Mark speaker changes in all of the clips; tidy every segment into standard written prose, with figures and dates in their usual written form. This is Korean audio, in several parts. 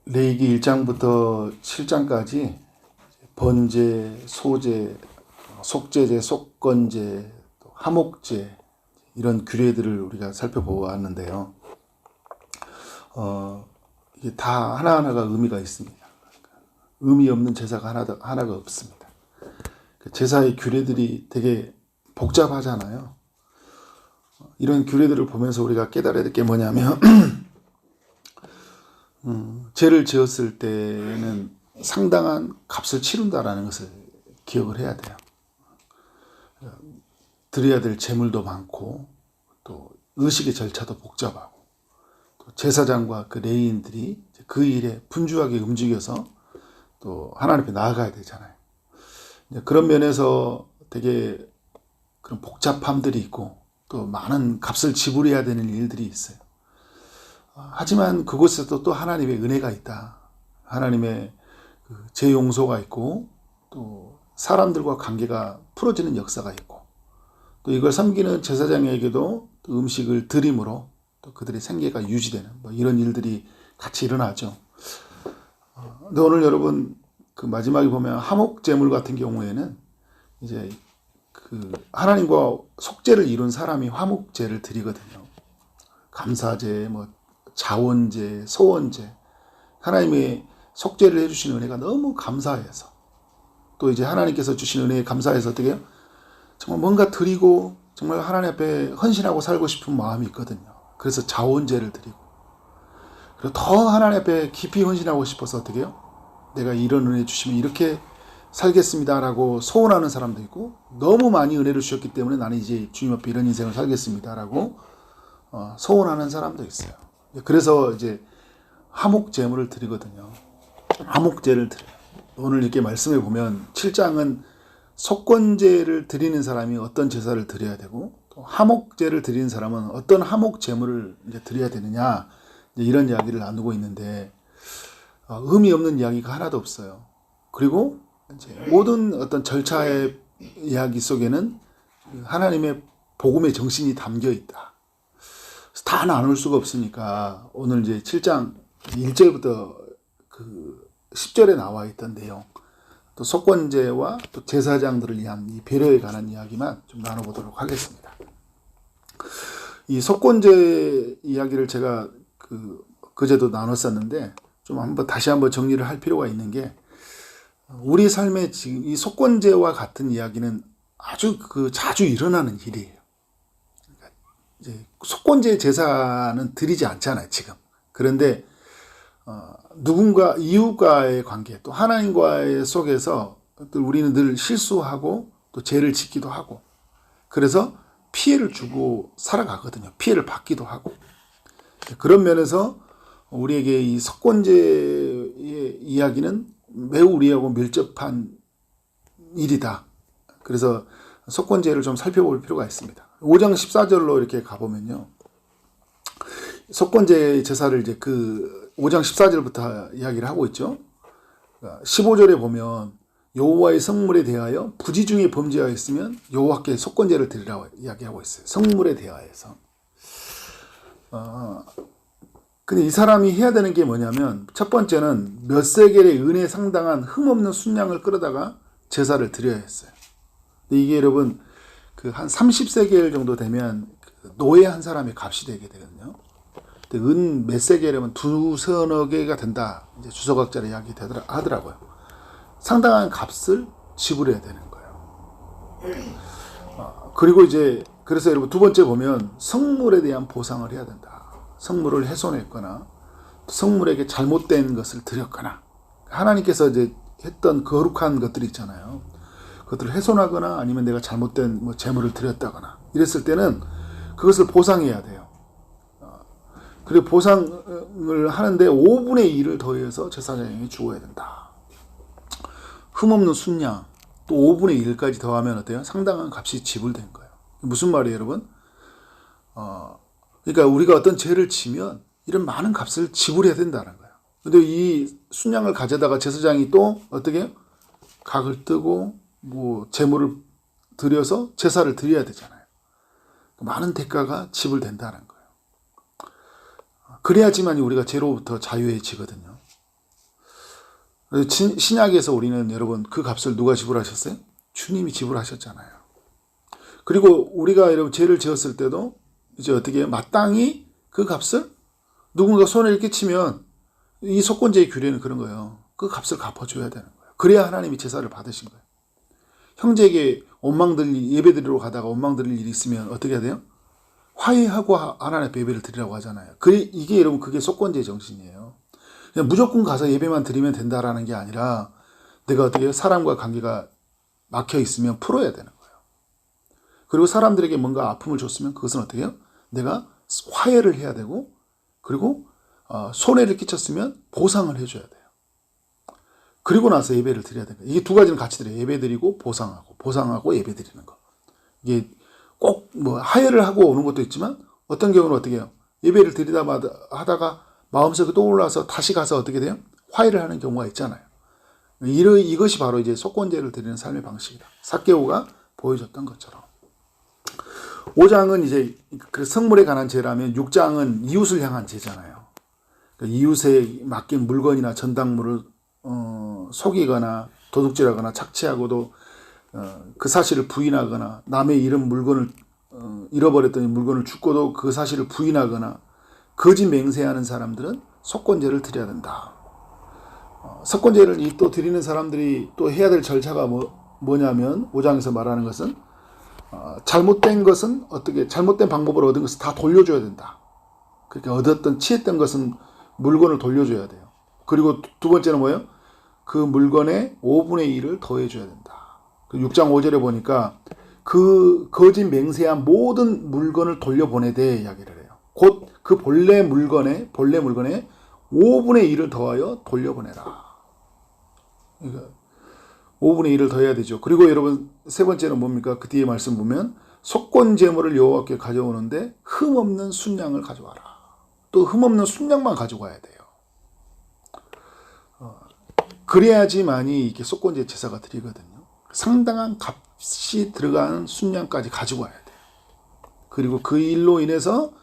Speaker 1: 레위기 1장부터 7장까지 번제, 소제, 속제제, 속건제, 화목제 이런 규례들을 우리가 살펴보았는데요. 이게 다 하나하나가 의미가 있습니다. 의미 없는 제사가 하나가 없습니다. 제사의 규례들이 되게 복잡하잖아요. 이런 규례들을 보면서 우리가 깨달아야 될 게 뭐냐면 죄를 지었을 때는 상당한 값을 치른다라는 것을 기억을 해야 돼요. 드려야 될 제물도 많고 또 의식의 절차도 복잡하고 또 제사장과 그 레위인들이 그 일에 분주하게 움직여서 또 하나님 앞에 나아가야 되잖아요. 그런 면에서 되게 그런 복잡함들이 있고 또 많은 값을 지불해야 되는 일들이 있어요. 하지만 그곳에도 또 하나님의 은혜가 있다. 하나님의 제 용서가 있고 또 사람들과 관계가 풀어지는 역사가 있고 또 이걸 섬기는 제사장에게도 또 음식을 드림으로 또 그들의 생계가 유지되는 이런 일들이 같이 일어나죠. 근데 오늘 여러분 그 마지막에 보면 화목제물 같은 경우에는 이제 그 하나님과 속죄를 이룬 사람이 화목제를 드리거든요. 감사제, 자원제, 소원제, 하나님의 속죄를 해주신 은혜가 너무 감사해서 또 이제 하나님께서 주신 은혜에 감사해서 어떻게 해요? 정말 뭔가 드리고 정말 하나님 앞에 헌신하고 살고 싶은 마음이 있거든요. 그래서 자원제를 드리고 그리고 더 하나님 앞에 깊이 헌신하고 싶어서 어떻게 해요? 내가 이런 은혜 주시면 이렇게 살겠습니다라고 소원하는 사람도 있고 너무 많이 은혜를 주셨기 때문에 나는 이제 주님 앞에 이런 인생을 살겠습니다라고 소원하는 사람도 있어요. 그래서 이제 화목제물을 드리거든요. 화목제를 드려요. 오늘 이렇게 말씀해 보면 7장은 속건제를 드리는 사람이 어떤 제사를 드려야 되고 또 화목제를 드리는 사람은 어떤 화목제물을 이제 드려야 되느냐 이런 이야기를 나누고 있는데 의미 없는 이야기가 하나도 없어요. 그리고 이제 모든 어떤 절차의 이야기 속에는 하나님의 복음의 정신이 담겨 있다. 다 나눌 수가 없으니까 오늘 이제 7장 1절부터 그 10절에 나와 있던 내용, 또 속건제와 또 제사장들을 위한 이 배려에 관한 이야기만 좀 나눠보도록 하겠습니다. 이 속건제 이야기를 제가 그제도 나눴었는데 좀 다시 한번 정리를 할 필요가 있는 게 우리 삶에 지금 이 속건제와 같은 이야기는 아주 자주 일어나는 일이에요. 그러니까 이제 속건제 제사는 드리지 않잖아요, 지금. 그런데 누군가 이웃과의 관계 또 하나님과의 속에서 우리는 늘 실수하고 또 죄를 짓기도 하고 그래서 피해를 주고 살아가거든요. 피해를 받기도 하고 그런 면에서 우리에게 이 속건제의 이야기는 매우 우리하고 밀접한 일이다. 그래서 속건제를 좀 살펴볼 필요가 있습니다. 5장 14절로 이렇게 가보면요. 속건제 제사를 이제 5장 14절부터 이야기를 하고 있죠. 15절에 보면 여호와의 성물에 대하여 부지 중에 범죄하였으면 여호와께 속건제를 드리라고 이야기하고 있어요. 성물에 대하여서. 근데 이 사람이 해야 되는 게 뭐냐면 첫 번째는 몇 세겔의 은혜 상당한 흠없는 순양을 끌어다가 제사를 드려야 했어요. 근데 이게 여러분 한 30세겔 정도 되면 노예 한 사람의 값이 되게 되거든요. 은 몇 세겔이면 두서너 개가 된다. 이제 주석학자의 이야기 하더라고요. 상당한 값을 지불해야 되는 거예요. 그리고 이제 그래서 여러분 두 번째 보면 성물에 대한 보상을 해야 된다. 성물을 훼손했거나 성물에게 잘못된 것을 드렸거나 하나님께서 이제 했던 거룩한 것들이 있잖아요. 그것들을 훼손하거나 아니면 내가 잘못된 제물을 드렸다거나 이랬을 때는 그것을 보상해야 돼요. 그리고 보상을 하는데 5분의 1을 더해서 제사장에게 주어야 된다. 흠없는 순양 또 5분의 1까지 더하면 어때요? 상당한 값이 지불된 거예요. 무슨 말이에요, 여러분? 그러니까 우리가 어떤 죄를 지면 이런 많은 값을 지불해야 된다는 거예요. 근데 이 순양을 가져다가 제사장이 또 어떻게 각을 뜨고 제물을 드려서 제사를 드려야 되잖아요. 많은 대가가 지불된다는 거예요. 그래야지만 우리가 죄로부터 자유해지거든요. 신약에서 우리는 여러분 그 값을 누가 지불하셨어요? 주님이 지불하셨잖아요. 그리고 우리가 여러분 죄를 지었을 때도 이제 어떻게 해요? 마땅히 그 값을 누군가 손해를 끼치면 이 속건제의 규례는 그런 거예요. 그 값을 갚아줘야 되는 거예요. 그래야 하나님이 제사를 받으신 거예요. 형제에게 예배 드리러 가다가 원망 드릴 일이 있으면 어떻게 해야 돼요? 화해하고 하나님 앞에 예배를 드리라고 하잖아요. 이게 여러분 그게 속건제의 정신이에요. 그냥 무조건 가서 예배만 드리면 된다라는 게 아니라 내가 어떻게 해요? 사람과 관계가 막혀 있으면 풀어야 되는 거예요. 그리고 사람들에게 뭔가 아픔을 줬으면 그것은 어떻게 해요? 내가 화해를 해야 되고 그리고 손해를 끼쳤으면 보상을 해줘야 돼요. 그리고 나서 예배를 드려야 됩니다. 이게 두 가지는 같이 드려요. 예배 드리고 보상하고 예배 드리는 거. 이게 꼭 뭐 하해를 하고 오는 것도 있지만 어떤 경우는 어떻게 해요? 예배를 드리다 하다가 마음속에 떠올라서 다시 가서 어떻게 돼요? 화해를 하는 경우가 있잖아요. 이것이 바로 이제 속건제를 드리는 삶의 방식이다. 삭개오가 보여줬던 것처럼. 5장은 이제 그 성물에 관한 죄라면 6장은 이웃을 향한 죄잖아요. 그러니까 이웃에 맡긴 물건이나 전당물을 속이거나 도둑질하거나 착취하고도 그 사실을 부인하거나 남의 잃은 물건을 잃어버렸더니 물건을 죽고도 그 사실을 부인하거나 거짓 맹세하는 사람들은 속건제를 드려야 된다. 속건제를 또 드리는 사람들이 또 해야 될 절차가 뭐냐면 5장에서 말하는 것은 잘못된 것은 잘못된 방법으로 얻은 것을 다 돌려줘야 된다. 그러니까 취했던 것은 물건을 돌려줘야 돼요. 그리고 두 번째는 뭐예요? 그 물건의 5분의 1을 더해줘야 된다. 6장 5절에 보니까 그 거짓 맹세한 모든 물건을 돌려보내되 이야기를 해요. 곧 그 본래 물건에 5분의 1을 더하여 돌려보내라. 그러니까 5분의 1을 더해야 되죠. 그리고 여러분 세 번째는 뭡니까? 그 뒤에 말씀 보면 속건 제물을 여호와께 가져오는데 흠없는 순양을 가져와라. 또 흠없는 순양만 가져와야 돼요. 그래야지만이 이게 속건제 제사가 드리거든요. 상당한 값이 들어가는 순양까지 가지고 와야 돼요. 그리고 그 일로 인해서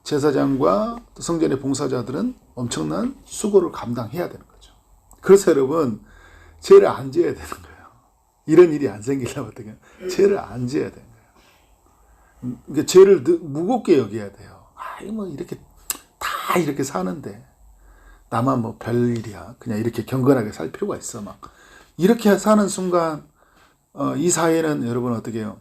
Speaker 1: 제사장과 성전의 봉사자들은 엄청난 수고를 감당해야 되는 거죠. 그래서 여러분 죄를 안 지어야 되는 거예요. 이런 일이 안 생기려면 어떻게 해요? 죄를 안 지어야 되는 거예요. 그러니까 죄를 무겁게 여겨야 돼요. 뭐 이렇게 다 이렇게 사는데 나만 뭐 별일이야. 그냥 이렇게 경건하게 살 필요가 있어. 막 이렇게 사는 순간 이 사회는 여러분 어떻게 해요?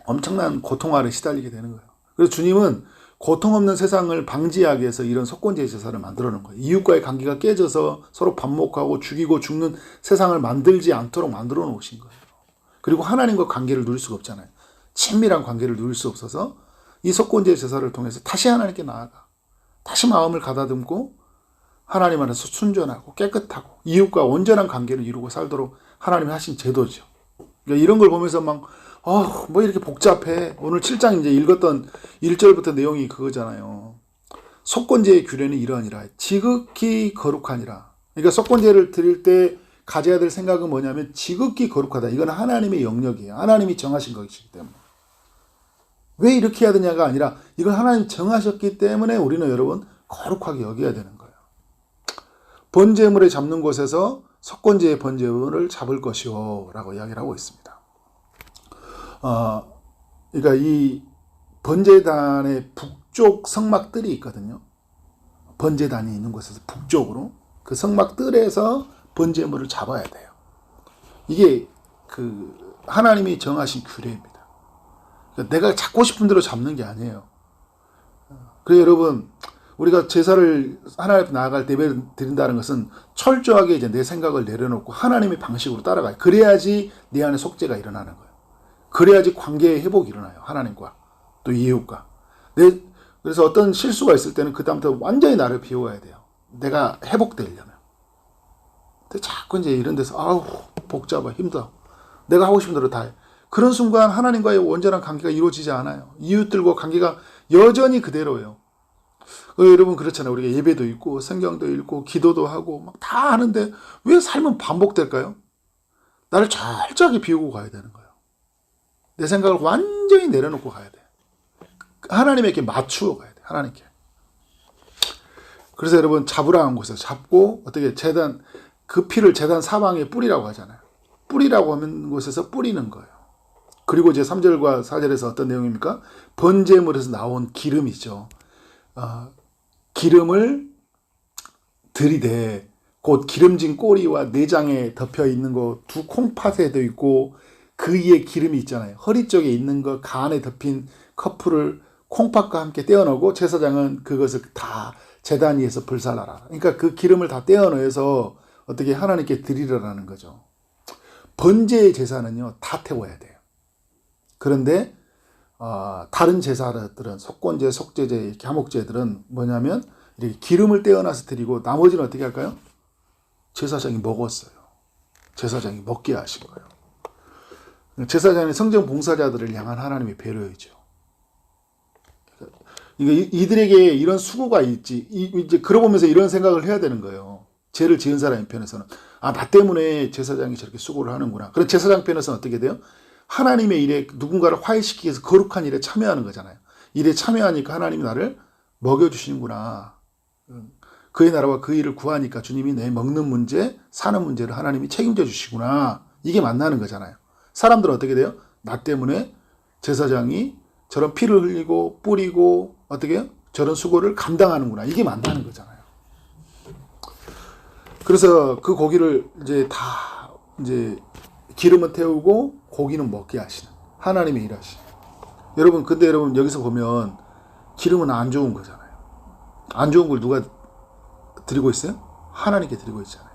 Speaker 1: 엄청난 고통 아래 시달리게 되는 거예요. 그래서 주님은 고통 없는 세상을 방지하기 위해서 이런 속건제 제사를 만들어 놓은 거예요. 이웃과의 관계가 깨져서 서로 반목하고 죽이고 죽는 세상을 만들지 않도록 만들어 놓으신 거예요. 그리고 하나님과 관계를 누릴 수가 없잖아요. 친밀한 관계를 누릴 수 없어서 이 속건제 제사를 통해서 다시 하나님께 나아가 다시 마음을 가다듬고 하나님 안에서 순전하고 깨끗하고 이웃과 온전한 관계를 이루고 살도록 하나님이 하신 제도죠. 그러니까 이런 걸 보면서 뭐 이렇게 복잡해. 오늘 7장 이제 읽었던 1절부터 내용이 그거잖아요. 속건제의 규례는 이러하니라. 지극히 거룩하니라. 그러니까 속건제를 드릴 때 가져야 될 생각은 뭐냐면 지극히 거룩하다. 이건 하나님의 영역이에요. 하나님이 정하신 것이기 때문에. 왜 이렇게 해야 되냐가 아니라 이건 하나님 정하셨기 때문에 우리는 여러분 거룩하게 여겨야 되는 거예요. 번제물에 잡는 곳에서 속건제의 번제물을 잡을 것이요 라고 이야기를 하고 있습니다. 그러니까 이 번제단의 북쪽 성막들이 있거든요. 번제단이 있는 곳에서 북쪽으로 그 성막들에서 번제물을 잡아야 돼요. 이게 그 하나님이 정하신 규례입니다. 그러니까 내가 잡고 싶은 대로 잡는 게 아니에요. 그래서 여러분 우리가 제사를 하나님 앞에 나아갈 때 예배를 드린다는 것은 철저하게 이제 내 생각을 내려놓고 하나님의 방식으로 따라가요. 그래야지 내 안에 속죄가 일어나는 거예요. 그래야지 관계의 회복이 일어나요. 하나님과 또 이웃과. 그래서 어떤 실수가 있을 때는 그 다음부터 완전히 나를 비워야 돼요. 내가 회복되려면. 근데 자꾸 이제 이런 데서 복잡해 힘들어. 내가 하고 싶은 대로 다 해. 그런 순간 하나님과의 온전한 관계가 이루어지지 않아요. 이웃들과 관계가 여전히 그대로예요. 여러분 그렇잖아요. 우리가 예배도 있고 성경도 읽고 기도도 하고 막 다 하는데 왜 삶은 반복될까요? 나를 철저하게 비우고 가야 되는 거예요. 내 생각을 완전히 내려놓고 가야 돼. 하나님에게 맞추어 가야 돼. 하나님께. 그래서 여러분 잡으라는 곳에서 잡고 어떻게 제단 그 피를 제단 사방에 뿌리라고 하잖아요. 뿌리라고 하는 곳에서 뿌리는 거예요. 그리고 이제 3절과 4절에서 어떤 내용입니까? 번제물에서 나온 기름이죠. 기름을 들이대 곧 기름진 꼬리와 내장에 덮여 있는 거 두 콩팥에도 있고 그 위에 기름이 있잖아요. 허리 쪽에 있는 거 간에 덮인 커플을 콩팥과 함께 떼어내고 제사장은 그것을 다 제단 위에서 불살라라. 그러니까 그 기름을 다 떼어내서 어떻게 하나님께 드리라는 거죠. 번제의 제사는요 다 태워야 돼요. 그런데 다른 제사들은 속건제, 속제제, 이렇게 화목제들은 뭐냐면 이렇게 기름을 떼어놔서 드리고 나머지는 어떻게 할까요? 제사장이 먹었어요. 제사장이 먹게 하신 거예요. 제사장의 성전 봉사자들을 향한 하나님의 배려이죠. 이들에게 이런 수고가 있지. 이제 그러보면서 이런 생각을 해야 되는 거예요. 죄를 지은 사람 편에서는 나 때문에 제사장이 저렇게 수고를 하는구나. 그럼 제사장 편에서는 어떻게 돼요? 하나님의 일에 누군가를 화해시키기 위해서 거룩한 일에 참여하는 거잖아요. 일에 참여하니까 하나님이 나를 먹여주시는구나. 그의 나라와 그 일을 구하니까 주님이 내 먹는 문제, 사는 문제를 하나님이 책임져 주시구나. 이게 만나는 거잖아요. 사람들은 어떻게 돼요? 나 때문에 제사장이 저런 피를 흘리고 뿌리고 어떻게 해요? 저런 수고를 감당하는구나. 이게 만나는 거잖아요. 그래서 그 고기를 이제 기름은 태우고 고기는 먹게 하시는 하나님의 일하시는. 근데 여러분 여기서 보면 기름은 안 좋은 거잖아요. 안 좋은 걸 누가 드리고 있어요? 하나님께 드리고 있잖아요.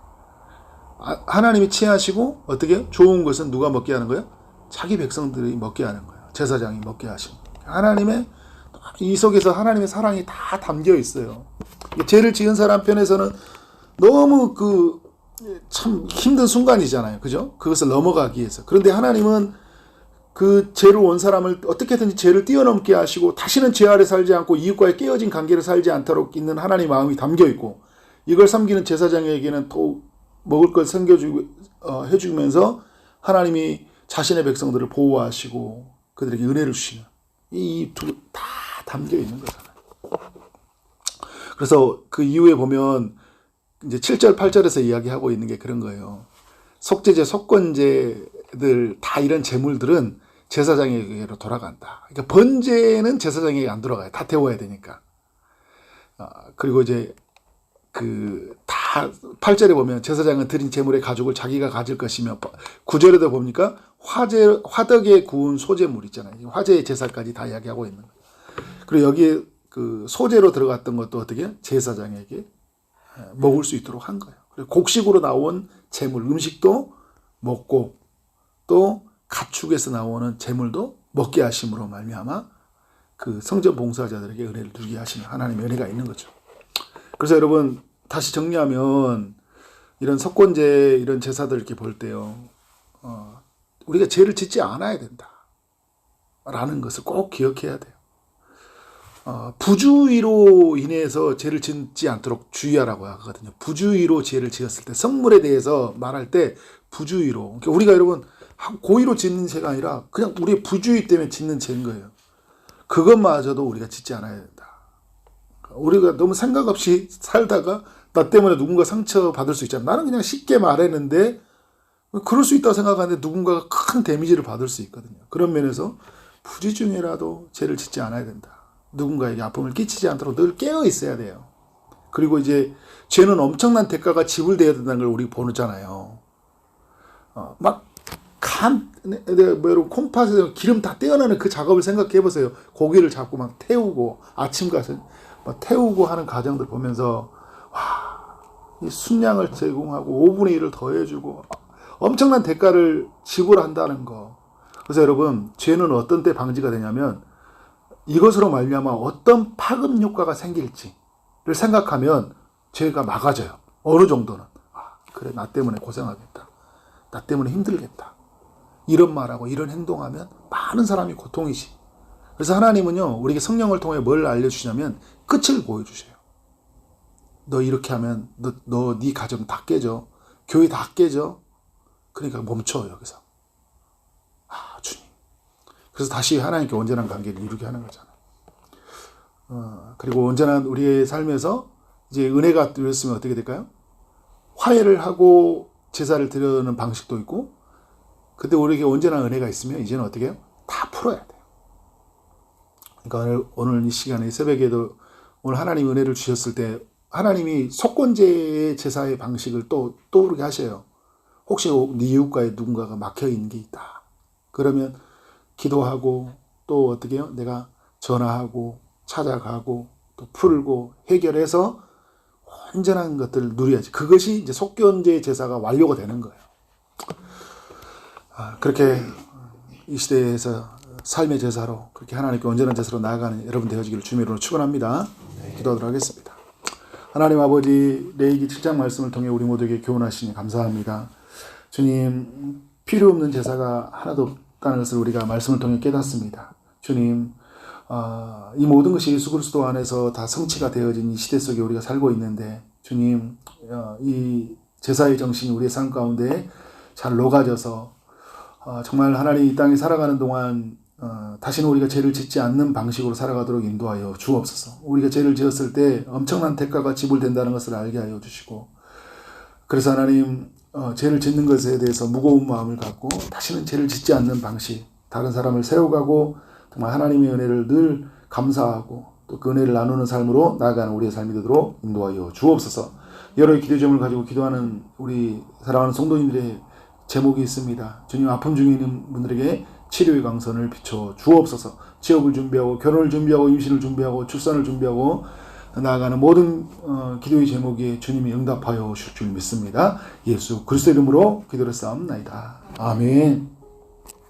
Speaker 1: 하나님이 취하시고 어떻게 좋은 것은 누가 먹게 하는 거예요? 자기 백성들이 먹게 하는 거예요. 제사장이 먹게 하시는 거예요. 하나님의 이 속에서 하나님의 사랑이 다 담겨 있어요. 죄를 지은 사람 편에서는 너무 참 힘든 순간이잖아요. 그죠? 그것을 넘어가기 위해서. 그런데 하나님은 그 죄로 온 사람을 어떻게든지 죄를 뛰어넘게 하시고 다시는 죄 아래 살지 않고 이웃과의 깨어진 관계를 살지 않도록 있는 하나님의 마음이 담겨 있고 이걸 섬기는 제사장에게는 또 먹을 걸 해주면서 하나님이 자신의 백성들을 보호하시고 그들에게 은혜를 주시는 이 두 다 담겨 있는 거잖아요. 그래서 그 이후에 보면 이제 7절, 8절에서 이야기하고 있는 게 그런 거예요. 속제제, 속건제들 다 이런 제물들은 제사장에게로 돌아간다. 그러니까 번제는 제사장에게 안 돌아가요. 다 태워야 되니까. 그리고 이제 다 8절에 보면 제사장은 드린 제물의 가죽을 자기가 가질 것이며 9절에도 보니까 화덕에 구운 소제물 있잖아요. 화제의 제사까지 다 이야기하고 있는 거예요. 그리고 여기에 그 소제로 들어갔던 것도 어떻게 제사장에게 먹을 수 있도록 한 거예요. 그리고 곡식으로 나온 제물, 음식도 먹고 또 가축에서 나오는 제물도 먹게 하심으로 말미암아 그 성전 봉사자들에게 은혜를 누리게 하시는 하나님의 은혜가 있는 거죠. 그래서 여러분 다시 정리하면 이런 속건제 이런 제사들 이렇게 볼 때요, 우리가 죄를 짓지 않아야 된다라는 것을 꼭 기억해야 돼요. 부주의로 인해서 죄를 짓지 않도록 주의하라고 하거든요. 부주의로 죄를 지었을 때 성물에 대해서 말할 때 부주의로, 그러니까 우리가 여러분 고의로 짓는 죄가 아니라 그냥 우리의 부주의 때문에 짓는 죄인 거예요. 그것마저도 우리가 짓지 않아야 된다. 우리가 너무 생각 없이 살다가 나 때문에 누군가 상처 받을 수 있잖아. 나는 그냥 쉽게 말했는데 그럴 수 있다고 생각하는데 누군가가 큰 데미지를 받을 수 있거든요. 그런 면에서 부지 중에라도 죄를 짓지 않아야 된다. 누군가에게 아픔을 끼치지 않도록 늘 깨어 있어야 돼요. 그리고 이제 죄는 엄청난 대가가 지불되어야 된다는 걸 우리 보잖아요. 여러분 콩팥에서 기름 다 떼어내는 그 작업을 생각해 보세요. 고기를 잡고 막 태우고 아침 가서 막 태우고 하는 과정들 보면서 이 순양을 제공하고 5분의 1을 더해주고 엄청난 대가를 지불한다는 거. 그래서 여러분 죄는 어떤 때 방지가 되냐면 이것으로 말미암아 어떤 파급 효과가 생길지를 생각하면 죄가 막아져요. 어느 정도는. 그래 나 때문에 고생하겠다. 나 때문에 힘들겠다. 이런 말하고 이런 행동하면 많은 사람이 고통이지. 그래서 하나님은요 우리에게 성령을 통해 뭘 알려주시냐면 끝을 보여주셔요. 너 이렇게 하면 네 가정 다 깨져. 교회 다 깨져. 그러니까 멈춰 여기서. 주님. 그래서 다시 하나님께 온전한 관계를 이루게 하는 거잖아요. 그리고 온전한 우리의 삶에서 이제 은혜가 되었으면 어떻게 될까요? 화해를 하고 제사를 드리는 방식도 있고, 근데 우리에게 언제나 은혜가 있으면 이제는 어떻게 해요? 다 풀어야 돼요. 그러니까 오늘 이 시간에 새벽에도 오늘 하나님 은혜를 주셨을 때 하나님이 속건제 제사의 방식을 또 떠오르게 하셔요. 혹시 네 이웃과의 누군가가 막혀 있는 게 있다. 그러면 기도하고 또 어떻게 해요? 내가 전화하고 찾아가고 또 풀고 해결해서 온전한 것들을 누려야지. 그것이 이제 속건제 제사가 완료가 되는 거예요. 그렇게 이 시대에서 삶의 제사로 그렇게 하나님께 온전한 제사로 나아가는 여러분 되어지기를 주님으로 축원합니다. 기도하도록 하겠습니다. 하나님 아버지, 레위기 7장 말씀을 통해 우리 모두에게 교훈하시니 감사합니다. 주님, 필요 없는 제사가 하나도 없다는 것을 우리가 말씀을 통해 깨닫습니다. 주님, 이 모든 것이 예수 그리스도 안에서 다 성취가 되어진 이 시대 속에 우리가 살고 있는데, 주님, 이 제사의 정신이 우리의 삶 가운데 잘 녹아져서 정말 하나님 이 땅에 살아가는 동안 다시는 우리가 죄를 짓지 않는 방식으로 살아가도록 인도하여 주옵소서. 우리가 죄를 지었을 때 엄청난 대가가 지불된다는 것을 알게 하여 주시고, 그래서 하나님 죄를 짓는 것에 대해서 무거운 마음을 갖고 다시는 죄를 짓지 않는 방식, 다른 사람을 세워가고 정말 하나님의 은혜를 늘 감사하고 또 그 은혜를 나누는 삶으로 나아가는 우리의 삶이 되도록 인도하여 주옵소서. 여러 기도 제목을 가지고 기도하는 우리 사랑하는 성도님들의 제목이 있습니다. 주님, 아픔 중에 있는 분들에게 치료의 강선을 비춰 주옵소서. 취업을 준비하고 결혼을 준비하고 임신을 준비하고 출산을 준비하고 나아가는 모든 기도의 제목에 주님이 응답하여 주실 줄 믿습니다. 예수 그리스도 이름으로 기도를 쌓옵나이다. 아멘.